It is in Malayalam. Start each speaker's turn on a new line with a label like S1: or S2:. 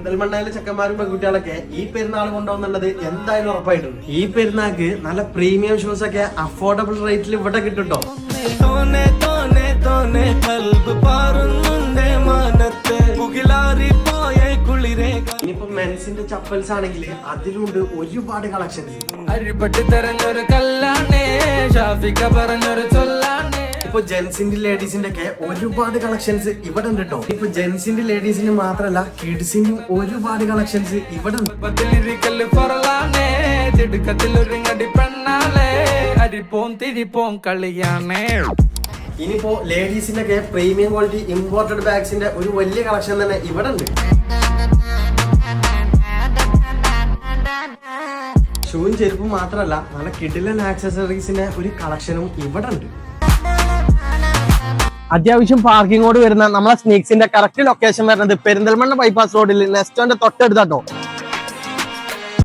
S1: പെരിന്തൽമണ്ണയിലെ ചെക്കന്മാരും പെൺകുട്ടികളൊക്കെ ഈ പെരുന്നാൾ കൊണ്ടുവന്നുള്ളത് എന്തായാലും ഉറപ്പായിട്ടുണ്ട്. ഈ പെരുന്നാൾക്ക് നല്ല പ്രീമിയം ഷൂസ് ഒക്കെ അഫോർഡബിൾ റേറ്റിൽ ഇവിടെ കിട്ടുട്ടോ. ഇനിയിപ്പോ മെൻസിന്റെ ചപ്പൽസ് ആണെങ്കിൽ അതിലുണ്ട് ഒരുപാട് കളക്ഷൻസ്. ഇപ്പൊ ജെൻസിന്റെ ലേഡീസിന്റെ ഒക്കെ ഒരുപാട് കളക്ഷൻസ് ഇവിടെ ഉണ്ട് കേട്ടോ. ഇപ്പൊ ജെൻസിന്റെ ലേഡീസിന് മാത്രല്ല കിഡ്സിനും ഒരുപാട് കളക്ഷൻസ് ഇവിടെ ഉണ്ട്. ഇനിയിപ്പോ ലേഡീസിന്റെ ഒക്കെ പ്രീമിയം ക്വാളിറ്റി ഇമ്പോർട്ടഡ് ബാഗ്സിന്റെ ഒരു വലിയ കളക്ഷൻ തന്നെ ഇവിടെ ഉണ്ട്. ഷൂവും ചെരുപ്പും മാത്രല്ല നല്ല കിഡിലൻ ആക്സസറീസിന്റെ ഒരു കളക്ഷനും ഇവിടെ ഉണ്ട്.
S2: അത്യാവശ്യം പാർക്കിങ്ങോട് വരുന്ന നമ്മളെ സ്നീക്സിന്റെ കറക്റ്റ് ലൊക്കേഷൻ വരുന്നത് പെരിന്തൽമണ്ണ ബൈപ്പാസ് റോഡിൽ നെസ്റ്റോന്റെ തൊട്ടടുത്താട്ടോ.